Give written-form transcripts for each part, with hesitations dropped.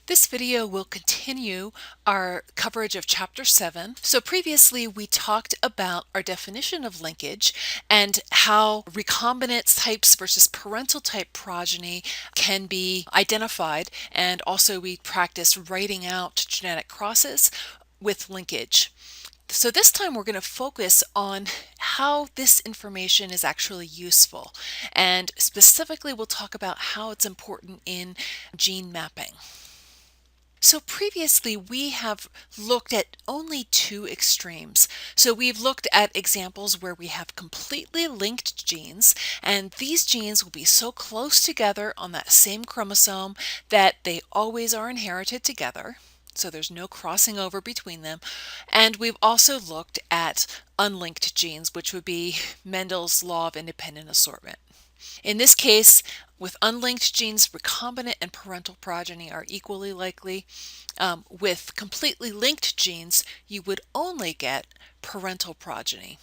This video will continue our coverage of Chapter 7. So previously we talked about our definition of linkage and how recombinant types versus parental type progeny can be identified, and also we practiced writing out genetic crosses with linkage. So this time we're going to focus on how this information is actually useful, and specifically we'll talk about how it's important in gene mapping. So previously we have looked at only two extremes. So we've looked at examples where we have completely linked genes, and these genes will be so close together on that same chromosome that they always are inherited together. So there's no crossing over between them. And we've also looked at unlinked genes, which would be Mendel's law of independent assortment. In this case, with unlinked genes, recombinant and parental progeny are equally likely. With completely linked genes, you would only get parental progeny.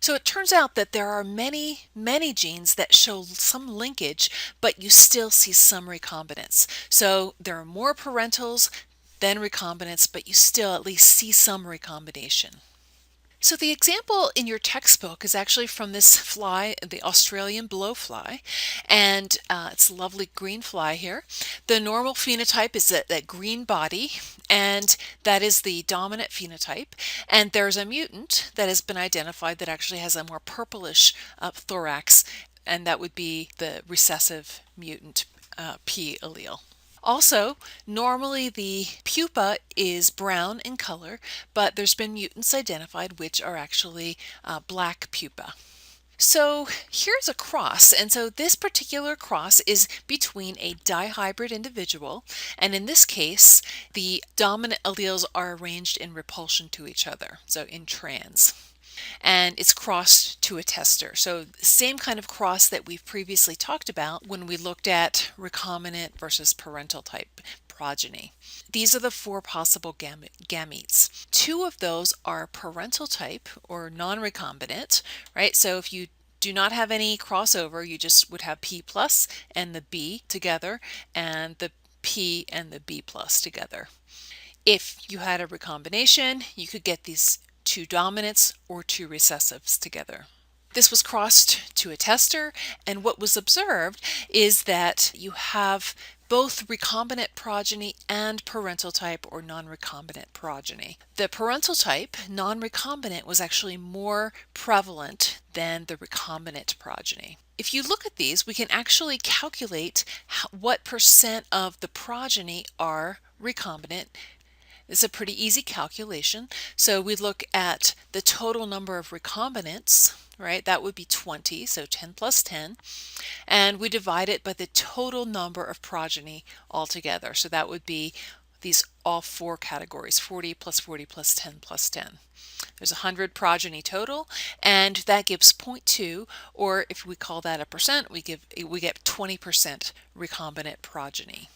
So it turns out that there are many genes that show some linkage, but you still see some recombinants. So there are more parentals than recombinants, but you still at least see some recombination. So the example in your textbook is actually from this fly, the Australian blowfly, and it's a lovely green fly here. The normal phenotype is that green body, and that is the dominant phenotype. And there's a mutant that has been identified that actually has a more purplish thorax, and that would be the recessive mutant P allele. Also, normally the pupa is brown in color, but there's been mutants identified which are actually black pupa. So here's a cross, and so this particular cross is between a dihybrid individual, and in this case the dominant alleles are arranged in repulsion to each other, so in trans. And it's crossed to a tester. So same kind of cross that we've previously talked about when we looked at recombinant versus parental type progeny. These are the four possible gametes. Two of those are parental type or non-recombinant, right? So if you do not have any crossover, you just would have P plus and the B together, and the P and the B plus together. If you had a recombination, you could get these two dominants or two recessives together. This was crossed to a tester, and what was observed is that you have both recombinant progeny and parental type or non-recombinant progeny. The parental type, non-recombinant, was actually more prevalent than the recombinant progeny. If you look at these, we can actually calculate what percent of the progeny are recombinant. It's a pretty easy calculation. So we look at the total number of recombinants, right? That would be 20, so 10 plus 10. And we divide it by the total number of progeny altogether. So that would be these all four categories, 40 plus 40 plus 10 plus 10. There's 100 progeny total, and that gives 0.2, or if we call that a percent, we get 20% recombinant progeny.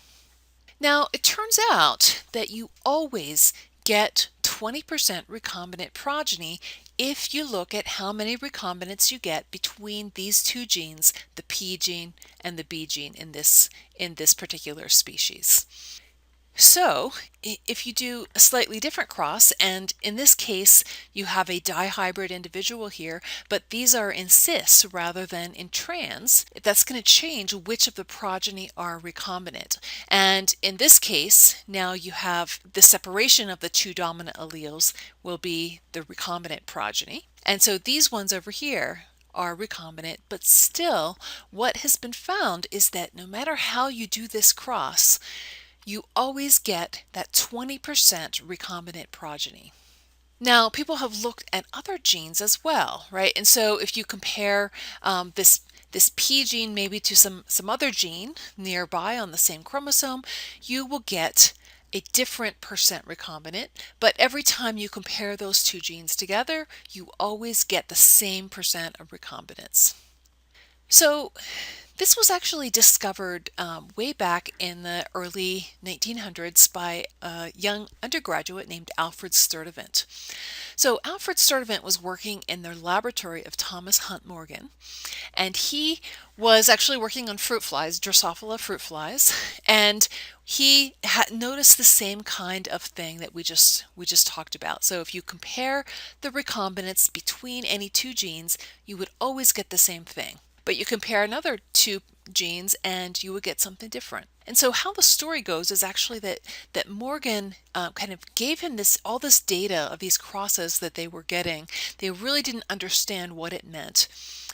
Now, it turns out that you always get 20% recombinant progeny if you look at how many recombinants you get between these two genes, the P gene and the B gene in this particular species. So if you do a slightly different cross, and in this case you have a dihybrid individual here, but these are in cis rather than in trans, that's going to change which of the progeny are recombinant. And in this case, now you have the separation of the two dominant alleles will be the recombinant progeny. And so these ones over here are recombinant, but still what has been found is that no matter how you do this cross, you always get that 20% recombinant progeny. Now, people have looked at other genes as well, right? And so if you compare this P gene maybe to some other gene nearby on the same chromosome, you will get a different percent recombinant, but every time you compare those two genes together, you always get the same percent of recombinants. So This was actually discovered way back in the early 1900s by a young undergraduate named Alfred Sturtevant. So Alfred Sturtevant was working in the laboratory of Thomas Hunt Morgan, and he was actually working on fruit flies, Drosophila fruit flies, and he had noticed the same kind of thing that we just talked about. So if you compare the recombinants between any two genes, you would always get the same thing. But you compare another two genes and you would get something different. And so how the story goes is actually that Morgan kind of gave him all this data of these crosses that they were getting. They really didn't understand what it meant,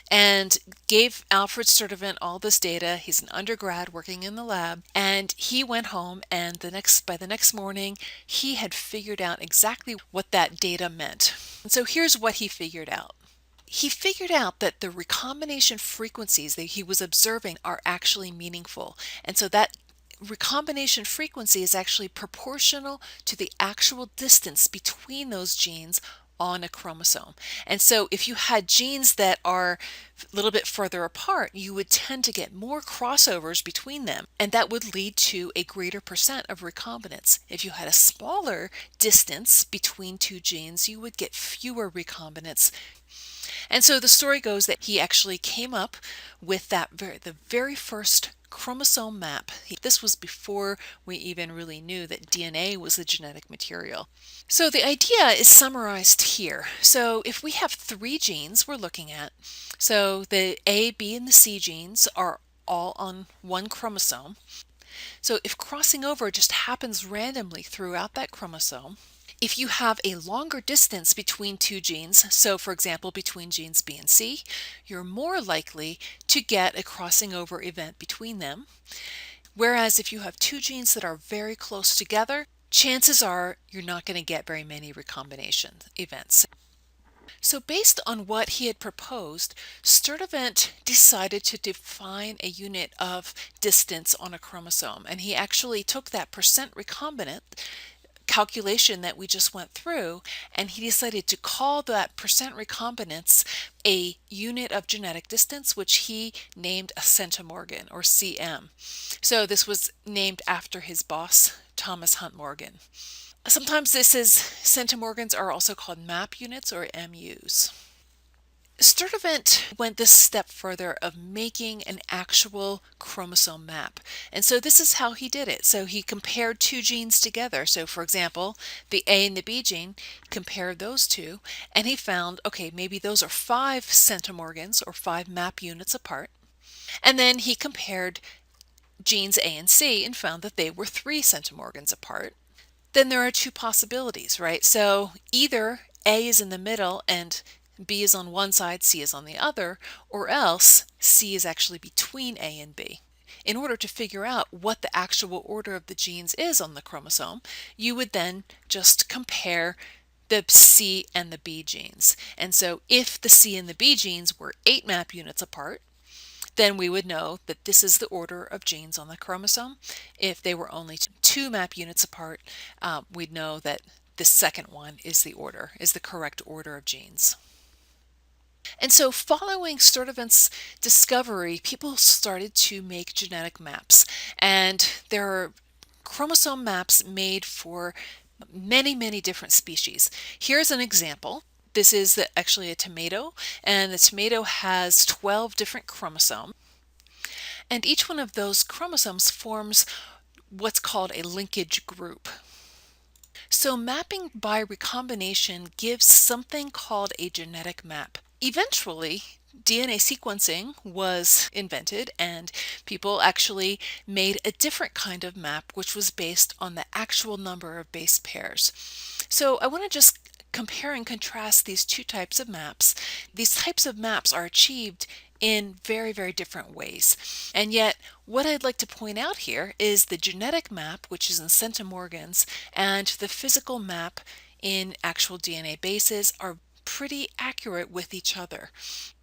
and gave Alfred Sturtevant all this data. He's an undergrad working in the lab, and he went home, and by the next morning he had figured out exactly what that data meant. And so here's what he figured out. He figured out that the recombination frequencies that he was observing are actually meaningful. And so that recombination frequency is actually proportional to the actual distance between those genes on a chromosome. And so if you had genes that are a little bit further apart, you would tend to get more crossovers between them, and that would lead to a greater percent of recombinants. If you had a smaller distance between two genes, you would get fewer recombinants. And so the story goes that he actually came up with the very first chromosome map. This was before we even really knew that DNA was the genetic material. So the idea is summarized here. So if we have three genes we're looking at, so the A, B, and the C genes are all on one chromosome. So if crossing over just happens randomly throughout that chromosome, if you have a longer distance between two genes, so for example between genes B and C, you're more likely to get a crossing over event between them. Whereas if you have two genes that are very close together, chances are you're not going to get very many recombination events. So based on what he had proposed, Sturtevant decided to define a unit of distance on a chromosome, and he actually took that percent recombinant calculation that we just went through, and he decided to call that percent recombinants a unit of genetic distance, which he named a centimorgan, or cm. So this was named after his boss, Thomas Hunt Morgan. Sometimes centimorgans are also called map units, or MUs. Sturtevant went this step further of making an actual chromosome map. And so this is how he did it. So he compared two genes together. So for example, the A and the B gene, compared those two, and he found, okay, maybe those are 5 centimorgans, or 5 map units apart. And then he compared genes A and C and found that they were 3 centimorgans apart. Then there are two possibilities, right? So either A is in the middle and B is on one side, C is on the other, or else C is actually between A and B. In order to figure out what the actual order of the genes is on the chromosome, you would then just compare the C and the B genes. And so if the C and the B genes were 8 map units apart, then we would know that this is the order of genes on the chromosome. If they were only 2 map units apart, we'd know that the second one is the correct order of genes. And so following Sturtevant's discovery, people started to make genetic maps. And there are chromosome maps made for many, many different species. Here's an example. This is actually a tomato, and the tomato has 12 different chromosomes. And each one of those chromosomes forms what's called a linkage group. So mapping by recombination gives something called a genetic map. Eventually, DNA sequencing was invented, and people actually made a different kind of map, which was based on the actual number of base pairs. So I want to just compare and contrast these two types of maps. These types of maps are achieved in very, very different ways. And yet, what I'd like to point out here is the genetic map, which is in centimorgans, and the physical map in actual DNA bases are pretty accurate with each other.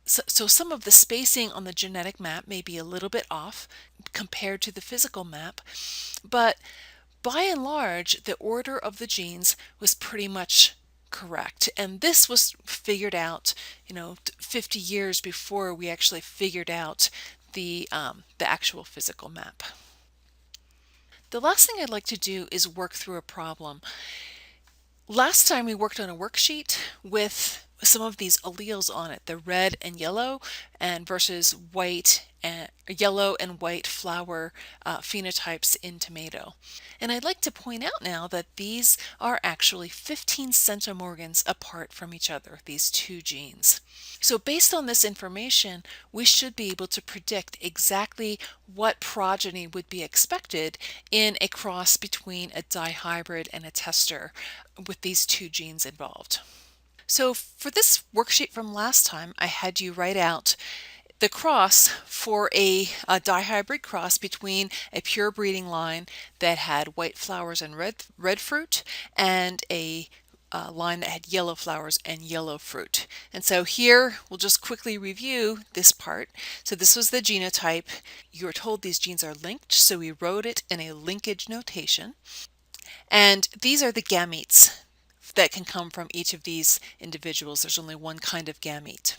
So some of the spacing on the genetic map may be a little bit off compared to the physical map, but by and large, the order of the genes was pretty much correct. And this was figured out, 50 years before we actually figured out the actual physical map. The last thing I'd like to do is work through a problem. Last time we worked on a worksheet with some of these alleles on it, the red and yellow, and versus white and yellow and white flower phenotypes in tomato. And I'd like to point out now that these are actually 15 centimorgans apart from each other, these two genes. So based on this information, we should be able to predict exactly what progeny would be expected in a cross between a dihybrid and a tester with these two genes involved. So for this worksheet from last time, I had you write out the cross for a dihybrid cross between a pure breeding line that had white flowers and red fruit and a line that had yellow flowers and yellow fruit. And so here we'll just quickly review this part. So this was the genotype. You were told these genes are linked, so we wrote it in a linkage notation. And these are the gametes that can come from each of these individuals. There's only one kind of gamete.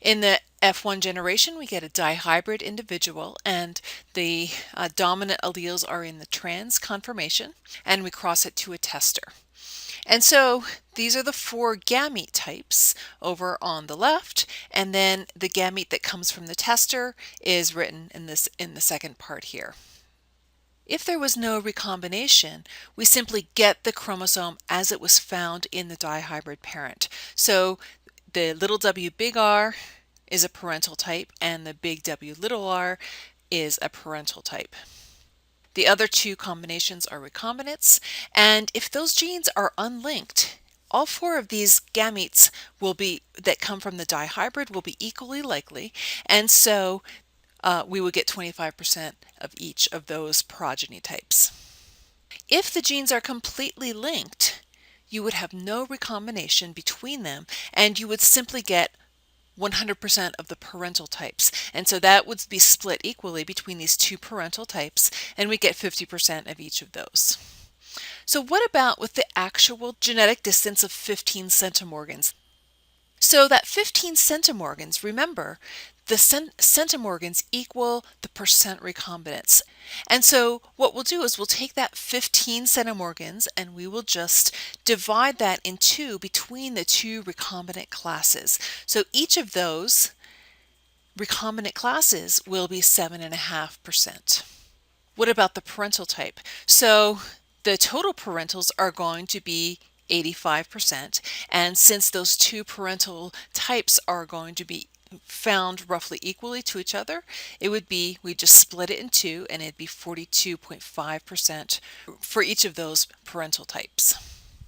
In the F1 generation, we get a dihybrid individual, and the dominant alleles are in the trans conformation, and we cross it to a tester. And so these are the four gamete types over on the left, and then the gamete that comes from the tester is written in the second part here. If there was no recombination, we simply get the chromosome as it was found in the dihybrid parent. So the little w big R is a parental type, and the big W little r is a parental type. The other two combinations are recombinants, and if those genes are unlinked, all four of these gametes that come from the dihybrid will be equally likely, and so we would get 25% of each of those progeny types. If the genes are completely linked, you would have no recombination between them, and you would simply get 100% of the parental types. And so that would be split equally between these two parental types, and we get 50% of each of those. So what about with the actual genetic distance of 15 centimorgans? So that 15 centimorgans, remember, the centimorgans equal the percent recombinants. And so what we'll do is we'll take that 15 centimorgans and we will just divide that in two between the two recombinant classes. So each of those recombinant classes will be 7.5%. What about the parental type? So the total parentals are going to be 85%, and since those two parental types are going to be found roughly equally to each other, we just split it in two, and it'd be 42.5% for each of those parental types.